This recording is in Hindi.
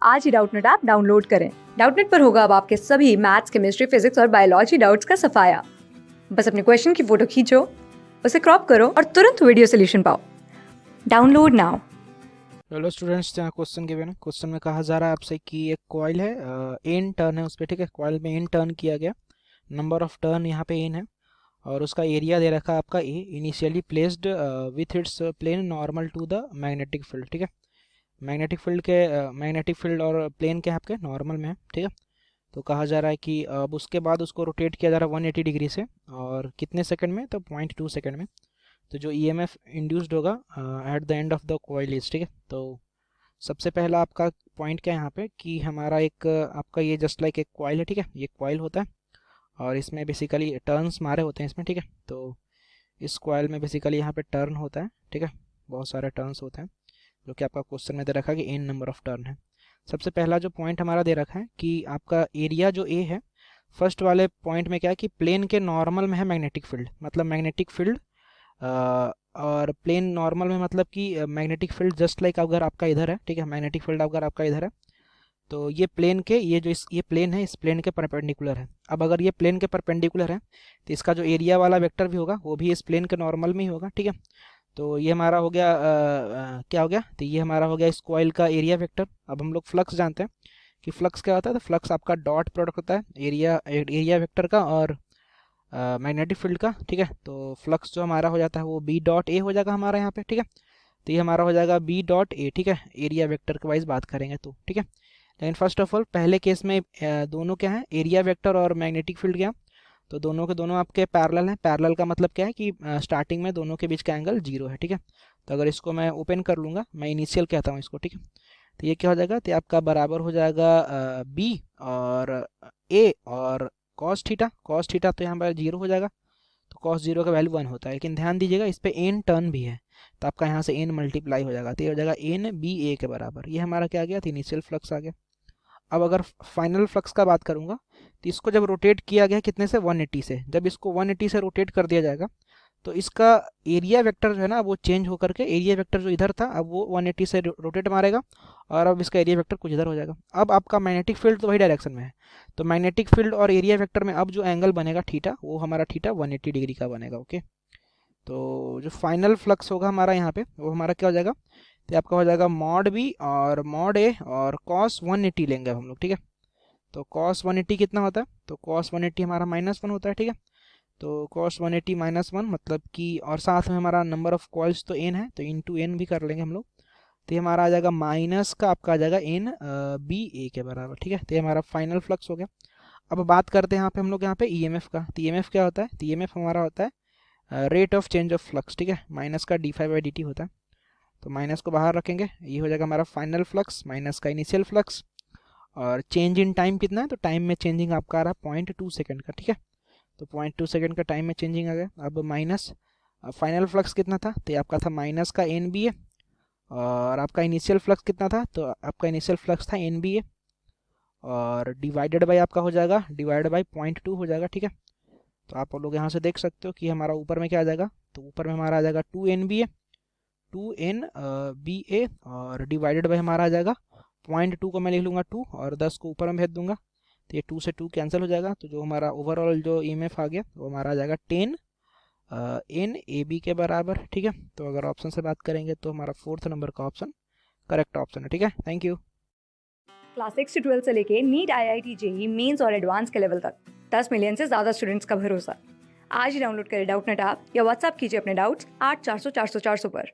आज ही डाउटनेट ऐप डाउनलोड करें। डाउटनेट पर होगा अब आपके सभी मैथ्स, केमिस्ट्री, फिजिक्स और बायोलॉजी डाउट्स का सफाया। बस अपने क्वेश्चन की फोटो खींचो, उसे क्रॉप करो और तुरंत वीडियो सोल्यूशन पाओ। Download now. हेलो स्टूडेंट्स, यहाँ क्वेश्चन गिवन है। क्वेश्चन में कहा जा रहा है आपसे कि एक कॉइल है, एन टर्न है उस पर, ठीक है। कॉइल में एन टर्न किया गया, नंबर ऑफ टर्न यहाँ पे एन है, और उसका एरिया दे रखा है आपका A, initially placed with its plane normal to the magnetic field, ठीक है। मैग्नेटिक फील्ड और प्लेन के आपके नॉर्मल में है, ठीक है। तो कहा जा रहा है कि अब उसके बाद उसको रोटेट किया जा रहा है 180 डिग्री से, और कितने सेकंड में, तो 0.2 सेकंड में। तो जो ईएमएफ इंड्यूस्ड होगा at the end of the coil is, ठीक है। तो सबसे पहला आपका पॉइंट क्या है यहाँ पे कि हमारा एक आपका ये जस्ट लाइक एक कॉइल है, ठीक है। ये कॉइल होता है और इसमें बेसिकली टर्न्स मारे होते हैं इसमें, ठीक है। तो इस कॉइल में बेसिकली यहाँ पे टर्न होता है, ठीक है। बहुत सारे टर्न्स होते हैं, जो कि आपका क्वेश्चन में दे रखा है कि एन नंबर ऑफ टर्न है। सबसे पहला जो पॉइंट हमारा दे रखा है कि आपका एरिया जो ए है, फर्स्ट वाले पॉइंट में क्या है कि प्लेन के नॉर्मल में है मैग्नेटिक फील्ड, मतलब मैग्नेटिक फील्ड, और प्लेन नॉर्मल में मतलब कि मैग्नेटिक फील्ड जस्ट लाइक अगर आपका इधर है, ठीक है। मैग्नेटिक फील्ड अगर आपका इधर है, तो ये प्लेन के, ये जो ये प्लेन है, इस प्लेन के परपेंडिकुलर है। अब अगर ये प्लेन के परपेंडिकुलर है तो इसका जो एरिया वाला वेक्टर भी होगा वो भी इस प्लेन के नॉर्मल में ही होगा, ठीक है। तो ये हमारा हो गया क्या हो गया, तो ये हमारा हो गया इस कॉइल का एरिया वेक्टर। अब हम लोग फ्लक्स जानते हैं कि फ्लक्स क्या होता है, तो फ्लक्स आपका डॉट प्रोडक्ट होता है एरिया वेक्टर का और मैग्नेटिक फील्ड का, ठीक है। तो फ्लक्स जो हमारा हो जाता है वो बी डॉट ए हो जाएगा हमारा यहाँ पे, ठीक है। तो ये हमारा हो जाएगा बी डॉट ए, ठीक है। एरिया वेक्टर के वाइज बात करेंगे तो, ठीक है। लेकिन फर्स्ट ऑफ ऑल पहले केस में दोनों क्या है, एरिया वेक्टर और मैग्नेटिक फील्ड क्या, तो दोनों के दोनों आपके पैरेलल हैं। पैरेलल का मतलब क्या है कि स्टार्टिंग में दोनों के बीच का एंगल 0 है, ठीक है। तो अगर इसको मैं ओपन कर लूँगा, मैं इनिशियल कहता हूँ इसको, ठीक है। तो ये क्या हो जाएगा, तो आपका बराबर हो जाएगा बी और ए और कॉस थीटा तो यहाँ पर 0 हो जाएगा। तो कॉस 0 का वैल्यू 1 होता है, लेकिन ध्यान दीजिएगा इस पे एन टर्न भी है, तो आपका यहाँ से एन मल्टीप्लाई हो जाएगा, तो ये हो जाएगा एन बी ए के बराबर। ये हमारा क्या आ गया, तो इनिशियल फ्लक्स आ गया। अब अगर फाइनल फ्लक्स का बात करूंगा, तो इसको जब रोटेट किया गया कितने से, 180 से, जब इसको 180 से रोटेट कर दिया जाएगा तो इसका एरिया वेक्टर जो है ना वो चेंज होकर के, एरिया वेक्टर जो इधर था अब वो 180 से रोटेट मारेगा, और अब इसका एरिया वेक्टर कुछ इधर हो जाएगा। अब आपका मैग्नेटिक फील्ड तो वही डायरेक्शन में है, तो मैग्नेटिक फील्ड और एरिया वेक्टर में अब जो एंगल बनेगा थीटा, वो हमारा थीटा 180 डिग्री का बनेगा, ओके। तो जो फाइनल फ्लक्स होगा हमारा यहाँ पे वो हमारा क्या हो जाएगा, तो आपका हो जाएगा मॉड बी और मॉड ए और कॉस 180 लेंगे अब हम लोग, ठीक है। तो कॉस 180 कितना होता है, तो कॉस 180 हमारा -1 होता है, ठीक है। तो कॉस 180 -1 मतलब कि, और साथ में हमारा नंबर ऑफ कॉइल्स तो एन है, तो इंटू एन भी कर लेंगे हम लोग। तो ये हमारा आ जाएगा माइनस का आपका आ जाएगा एन बी ए के बराबर, ठीक है। तो ये हमारा फाइनल फ्लक्स हो गया। अब बात करते हैं यहाँ पे हम लोग यहाँ पे ईएमएफ का। तो ईएमएफ क्या होता है, तो ईएमएफ हमारा होता है rate of change of flux, ठीक है। माइनस का d∅dt होता है, तो माइनस को बाहर रखेंगे, ये हो जाएगा हमारा फाइनल फ्लक्स माइनस का इनिशियल फ्लक्स। और चेंज इन टाइम कितना है, तो टाइम में चेंजिंग आपका आ रहा है 0.2 सेकंड का, ठीक है। तो 0.2 सेकंड का टाइम में चेंजिंग आ गया। अब माइनस फाइनल फ्लक्स कितना था, तो ये आपका था माइनस का एन बी ए, और आपका इनिशियल फ्लक्स कितना था, तो आपका इनिशियल फ्लक्स था एन बी ए, और डिवाइडेड बाई आपका हो जाएगा, डिवाइड बाई 0.2 हो जाएगा, ठीक है। तो आप लोग यहाँ से देख सकते हो कि हमारा ऊपर में क्या आ जाएगा, तो ऊपर में हमारा आ जाएगा 2 NBA, 2 NBA, और डिवाइडेड बाई हमारा आ जाएगा 0.2 को मैं लिख लूँगा 2, और 10 को ऊपर में भेज दूंगा, तो ये 2 से 2 कैंसिल हो जाएगा। तो जो हमारा ओवरऑल जो ईएमएफ आ गया वो हमारा आ जाएगा 10 NAB के बराबर, ठीक है। तो अगर ऑप्शन से बात करेंगे तो हमारा 4th नंबर का ऑप्शन करेक्ट ऑप्शन है, ठीक है। Thank you. क्लास 6 से 12 से लेके नीट, IIT, जेई मेंस और एडवांस के लेवल तक 10 मिलियन से ज्यादा स्टूडेंट्स का भरोसा। आज ही डाउनलोड करें डाउटनेट ऐप या व्हाट्सएप कीजिए अपने डाउट्स 8400 400 400 पर।